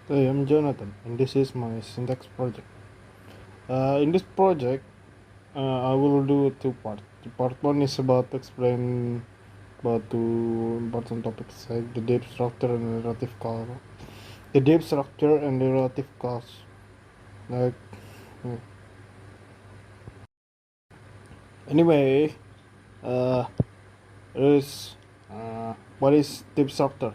Hey, I'm Jonathan, and this is my syntax project. In this project, I will do two parts. The part one is about explain about two important topics like the deep structure and relative cause. The deep structure and the relative cause. Like, hmm. Anyway, uh, is what is deep structure?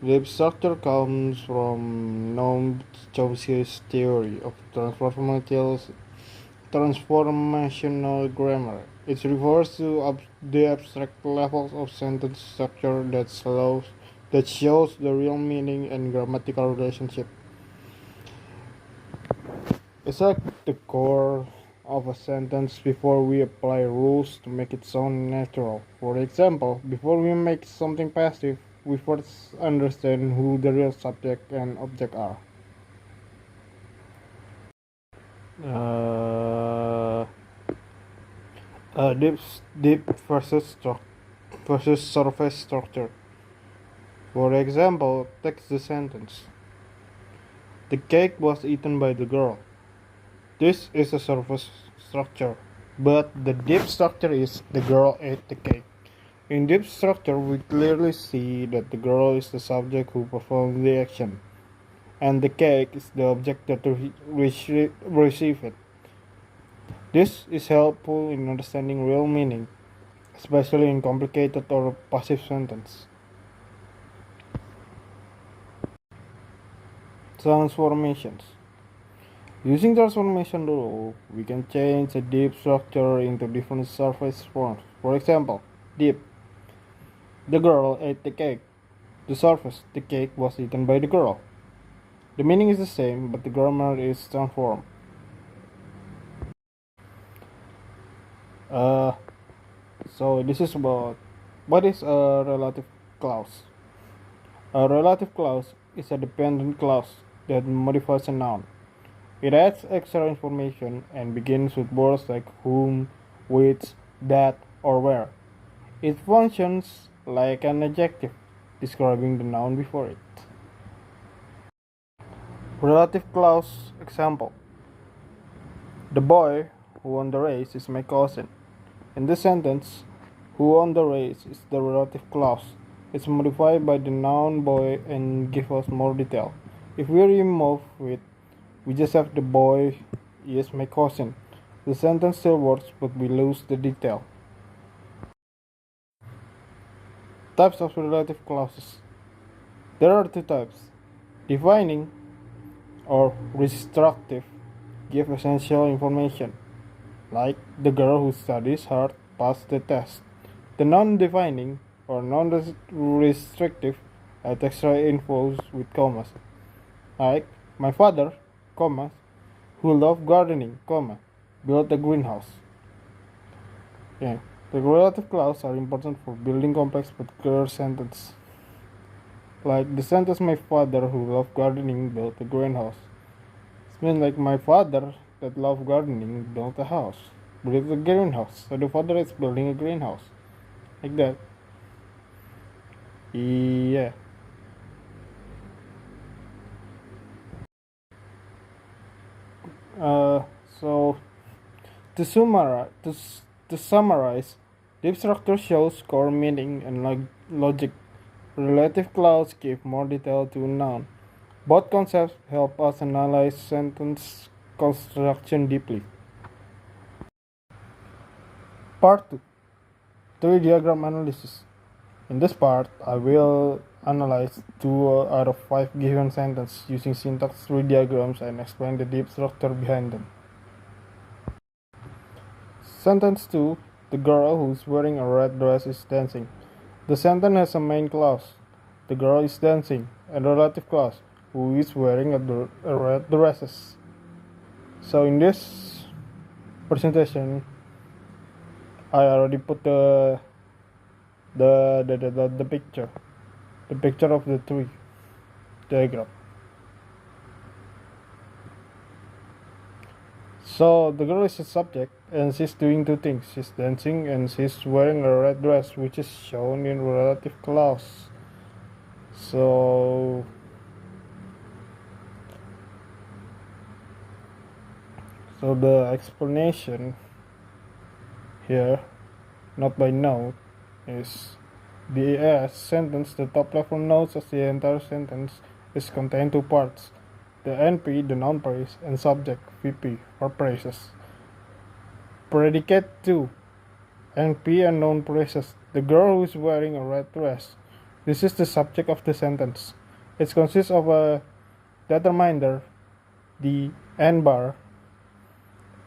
Deep structure comes from Noam Chomsky's theory of transformational grammar. It refers to the abstract levels of sentence structure that shows the real meaning and grammatical relationship. It's like the core of a sentence before we apply rules to make it sound natural. For example, before we make something passive, we first understand who the real subject and object are. Uh, deep, deep versus surface structure. For example, text the sentence. The cake was eaten by the girl. This is a surface structure, but the deep structure is the girl ate the cake. In deep structure, we clearly see that the girl is the subject who performs the action, and the cake is the object that receive it. This is helpful in understanding real meaning, especially in complicated or passive sentence. Transformations. Using transformation rule, we can change a deep structure into different surface forms. For example, deep. The girl ate the cake. The surface, the cake was eaten by the girl. The meaning is the same, but the grammar is transformed. Uh, so this is about what is a relative clause. A relative clause is a dependent clause that modifies a noun. It adds extra information and begins with words like whom, which, that, or where. It functions like an adjective describing the noun before it. Relative clause example. The boy who won the race is my cousin. In this sentence, who won the race is the relative clause. It's modified by the noun boy and gives us more detail. If we remove it, we just have the boy is my cousin. The sentence still works, but we lose the detail. Types of relative clauses. There are two types. Defining or restrictive give essential information, like the girl who studies hard passed the test. The non-defining or non-restrictive add extra info with commas, like my father, comma, who loved gardening, comma, built a greenhouse. Yeah. The relative clauses are important for building complex but clear sentences. Like the sentence my father who loved gardening built a greenhouse. It means like my father that loved gardening built a house. Built a greenhouse. So the father is building a greenhouse. Like that. Yeah. Uh so to summarize, deep structure shows core meaning and logic. Relative clause give more detail to a noun. Both concepts help us analyze sentence construction deeply. Part 2. Tree diagram analysis. In this part, I will analyze 2 out of 5 given sentences using syntax tree diagrams and explain the deep structure behind them. Sentence 2. The girl who's wearing a red dress is dancing. The sentence has a main clause. The girl is dancing, and a relative clause. Who is wearing a red dresses. So in this presentation, I already put the picture of the tree diagram. So the girl is a subject and she's doing two things. She's dancing and she's wearing a red dress, which is shown in relative clause. So So the explanation here, note by note, is the ES sentence, the top level notes of the entire sentence, is contained two parts. The NP, the noun praise, and subject, VP, or praises. Predicate 2. NP and noun praises. The girl who is wearing a red dress. This is the subject of the sentence. It consists of a determiner, the N bar,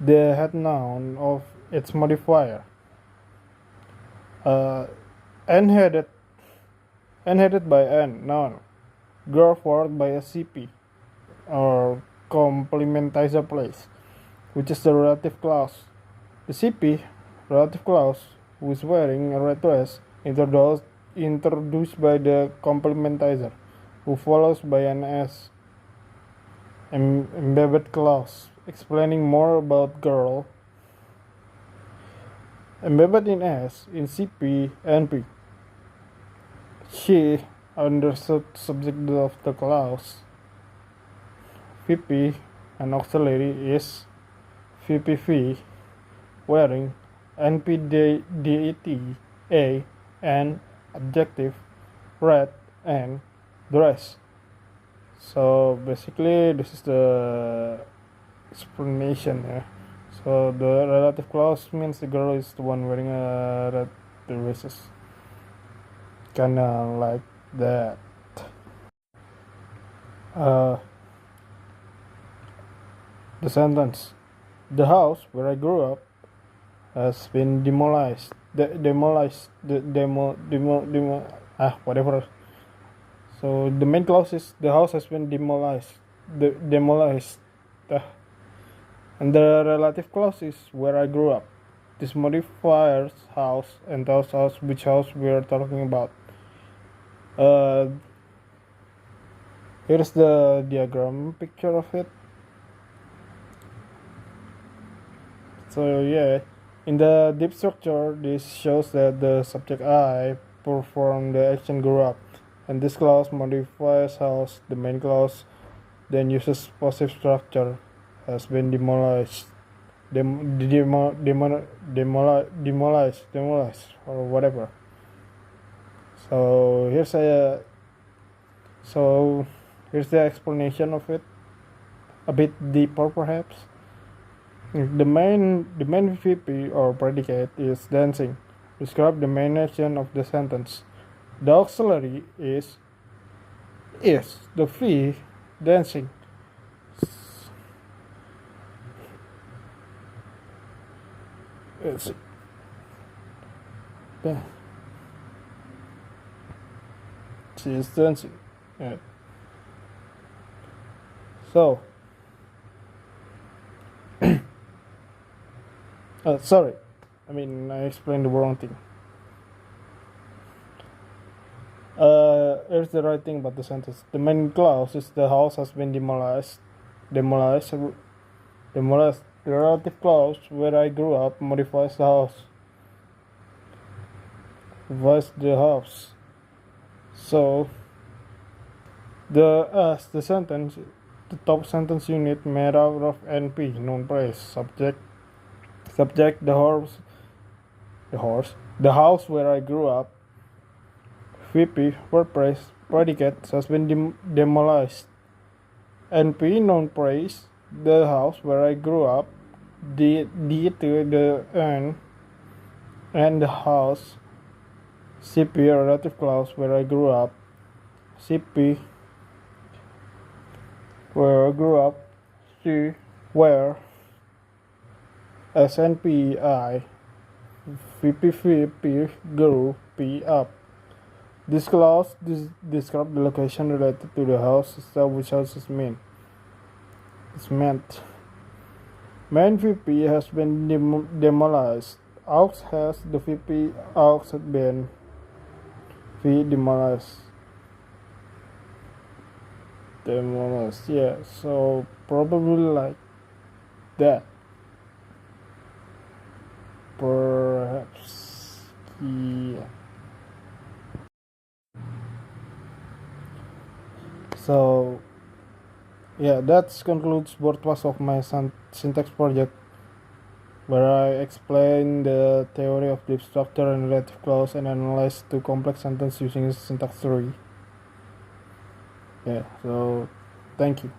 the head noun of its modifier, n-headed by n, noun, girl followed by a CP, or complementizer place, which is the relative clause. The CP, relative clause, who is wearing a red dress, introduced by the complementizer, who follows by an S, embedded clause, explaining more about girl, embedded in S, in CP, NP. She, under subject of the clause, VP, and auxiliary is VPV, wearing, NP DET, A, and adjective, red, and dress. So basically this is the explanation. So the relative clause means the girl is the one wearing a red dress, kinda like that. The sentence, the house where I grew up has been demolished. Whatever. So the main clause is the house has been demolished. And the relative clause is where I grew up. This modifiers house and tells us which house we are talking about. Here's the diagram picture of it. So yeah, in the deep structure, this shows that the subject I performed the action grew up, and this clause modifies house. The main clause then uses possessive structure, has been demolished, demolished, or whatever. So here's the explanation of it, a bit deeper perhaps. The main VP or predicate is dancing. Describe the main action of the sentence. The auxiliary is the V, dancing. Let's see. She is dancing. Yeah. So, sorry, I explained the wrong thing. Here's the right thing about the sentence. The main clause is the house has been demolished. The relative clause where I grew up modifies the house. So the sentence, the top sentence unit made out of NP, noun praise, subject, the house where I grew up, VP, word praise, predicate has been demolished, NP, noun praise, the house where I grew up, the N, and the house, CP, relative clause where I grew up, CP, where I grew up, C, where, SNPI, VP, grew, P, up. This clause describes the location related to the house itself, which house is meant. Main VP has been demolished. Aux has the VP, aux had been V demolished. Yeah, so probably like that. Perhaps, yeah. So Yeah, that concludes board was of my syntax project, where I explain the theory of deep structure and relative clause and analyze two complex sentences using syntax theory. Yeah, so thank you.